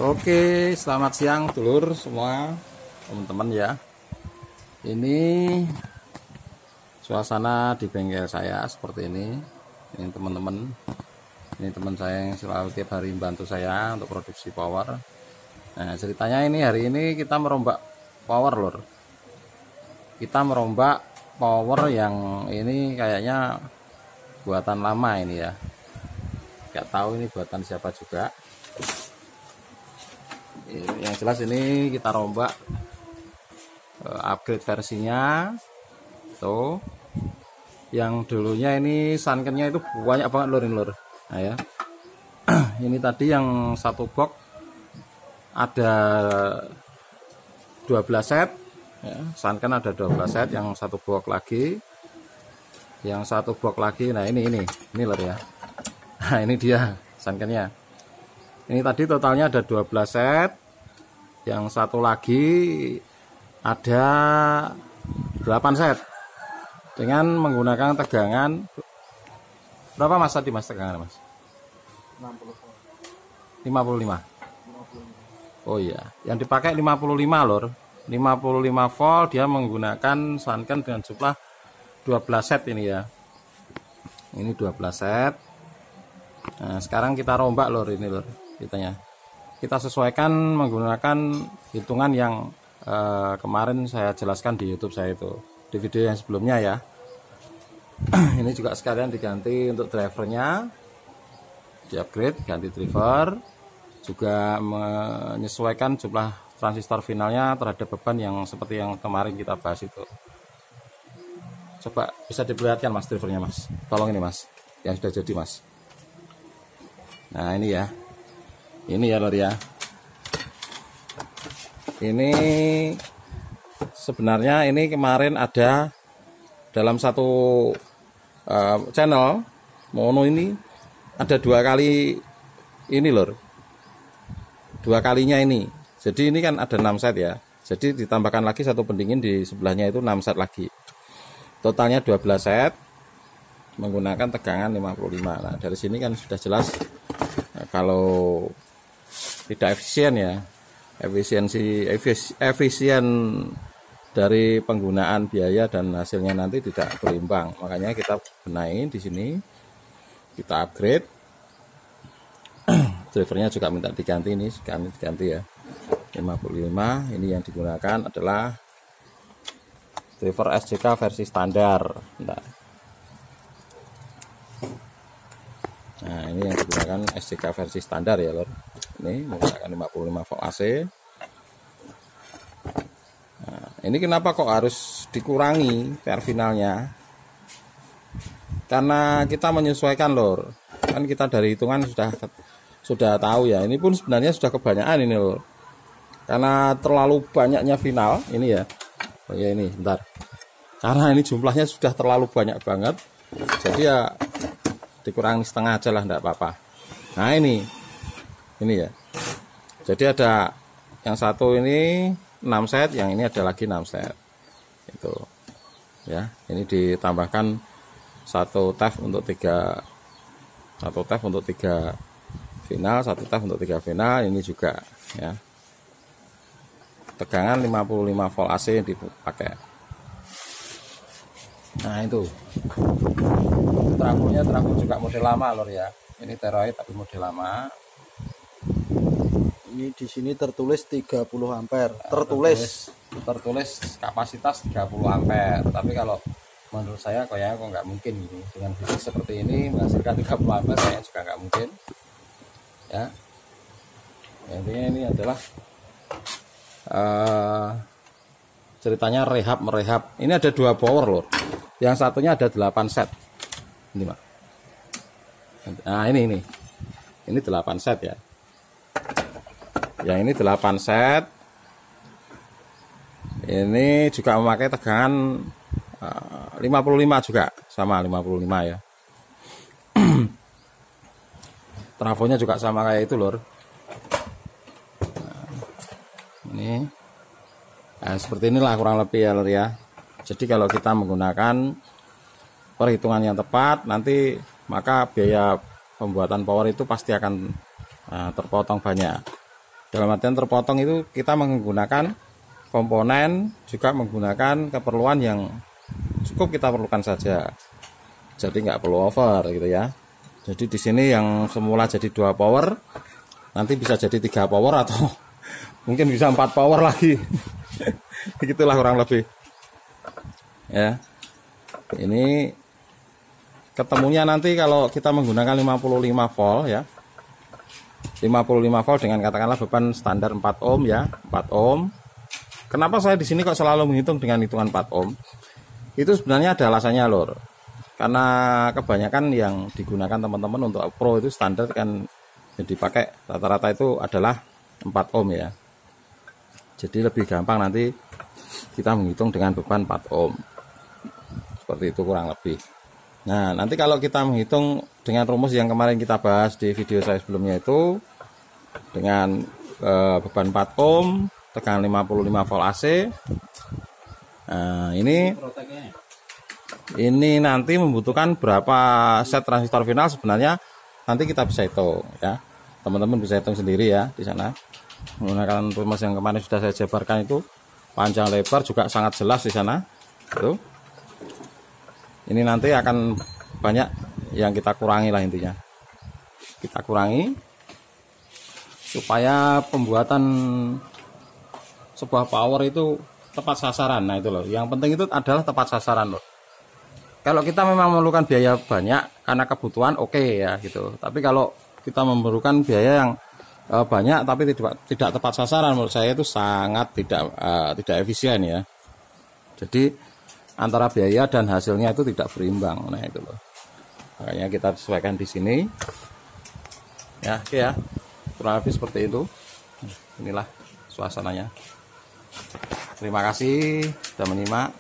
Oke, selamat siang dulur semua teman-teman ya. Ini suasana di bengkel saya seperti ini. Ini teman-teman. Ini teman saya yang selalu tiap hari membantu saya untuk produksi power. Nah, ceritanya ini hari ini kita merombak power lur. Kita merombak power yang ini kayaknya buatan lama ini ya. Gak tahu ini buatan siapa juga. Yang jelas ini kita rombak upgrade versinya tuh. Yang dulunya ini sunkennya itu banyak banget lur ini lur. Nah ya, ini tadi yang satu box ada 12 set ya, sunken ada 12 set, yang satu box lagi, yang satu box lagi. Nah ini lur ya. Nah ini dia sunkennya. Ini tadi totalnya ada 12 set. Yang satu lagi ada 8 set dengan menggunakan tegangan berapa mas tadi mas tegangan mas? 55. Oh iya, yang dipakai 55 lor. 55 volt, dia menggunakan sunken dengan jumlah 12 set ini ya. Ini 12 set. Nah, sekarang kita rombak lor ini lor. Kita sesuaikan menggunakan hitungan yang kemarin saya jelaskan di YouTube saya itu, di video yang sebelumnya ya. Ini juga sekalian diganti untuk drivernya, di upgrade, ganti driver, juga menyesuaikan jumlah transistor finalnya terhadap beban yang seperti yang kemarin kita bahas itu. Coba bisa diperlihatkan mas drivernya mas, tolong ini mas, yang sudah jadi mas. Nah ini ya. Ini ya lor ya. Ini sebenarnya ini kemarin ada dalam satu channel mono ini ada 2 kali ini lor. 2 kalinya ini. Jadi ini kan ada 6 set ya. Jadi ditambahkan lagi satu pendingin di sebelahnya itu 6 set lagi. Totalnya 12 set menggunakan tegangan 55. Nah, dari sini kan sudah jelas kalau tidak efisien ya, efisien dari penggunaan biaya dan hasilnya nanti tidak berimbang. Makanya kita benahi di sini, kita upgrade. Drivernya juga minta diganti, ini kami diganti ya, 55. Ini yang digunakan adalah driver SJK versi standar. Nah ini yang digunakan SJK versi standar ya lor. Ini menggunakan 55 volt AC. Nah, ini kenapa kok harus dikurangi PR finalnya? Karena kita menyesuaikan lor. Kan kita dari hitungan sudah tahu ya. Ini pun sebenarnya sudah kebanyakan ini lor. Karena terlalu banyaknya final ini ya. Oh ya ini bentar. Karena ini jumlahnya sudah terlalu banyak banget. Jadi ya dikurangi setengah aja lah, enggak apa-apa. Nah ini ya. Jadi ada yang satu ini 6 set, yang ini ada lagi 6 set. Itu. Ya, ini ditambahkan satu tap untuk 3 final, satu tap untuk 3 final, ini juga ya. Tegangan 55 volt AC yang dipakai. Nah, itu. Trafonya trafo juga model lama lor ya. Ini teroid tapi model lama. Ini di sini tertulis 30 ampere. Tertulis kapasitas 30 ampere. Tapi kalau menurut saya kayaknya kok nggak mungkin ini. Dengan fisik seperti ini menghasilkan 30 ampere kayaknya juga nggak mungkin. Ya. Intinya ini adalah ceritanya merehab. Ini ada 2 power lor. Yang satunya ada 8 set. Ini Pak. Nah, ini 8 set ya. Yang ini 8 set. Ini juga memakai tegangan 55 juga, sama 55 ya. Trafonya juga sama kayak itu lor. Nah, ini seperti inilah kurang lebih ya lor ya. Jadi kalau kita menggunakan perhitungan yang tepat, nanti maka biaya pembuatan power itu pasti akan terpotong banyak. Dalam artian terpotong itu kita menggunakan komponen, juga menggunakan keperluan yang cukup kita perlukan saja. Jadi nggak perlu over gitu ya. Jadi di sini yang semula jadi 2 power nanti bisa jadi 3 power atau mungkin bisa 4 power lagi. Begitulah kurang lebih. Ya. Ini ketemunya nanti kalau kita menggunakan 55 volt ya. 55 volt dengan katakanlah beban standar 4 ohm ya, 4 ohm. Kenapa saya di sini kok selalu menghitung dengan hitungan 4 ohm? Itu sebenarnya ada alasannya, Lur. Karena kebanyakan yang digunakan teman-teman untuk pro itu standar kan yang dipakai rata-rata itu adalah 4 ohm ya. Jadi lebih gampang nanti kita menghitung dengan beban 4 ohm. Seperti itu kurang lebih. Nah, nanti kalau kita menghitung dengan rumus yang kemarin kita bahas di video saya sebelumnya itu dengan beban 4 ohm, tegangan 55 volt AC. Nah, ini nanti membutuhkan berapa set transistor final sebenarnya nanti kita bisa hitung ya. Teman-teman bisa hitung sendiri ya di sana. Menggunakan rumus yang kemarin sudah saya jabarkan itu panjang lebar juga sangat jelas di sana. Tuh. Ini nanti akan banyak yang kita kurangi lah intinya. Kita kurangi supaya pembuatan sebuah power itu tepat sasaran. Nah itu loh. Yang penting itu adalah tepat sasaran loh. Kalau kita memang memerlukan biaya banyak karena kebutuhan oke ya gitu. Tapi kalau kita memerlukan biaya yang banyak tapi tidak tepat sasaran, menurut saya itu sangat tidak efisien ya. Jadi antara biaya dan hasilnya itu tidak berimbang. Nah itu loh. Makanya kita sesuaikan di sini. Ya, oke ya. Kurang lebih seperti itu. Inilah suasananya. Terima kasih sudah menyimak.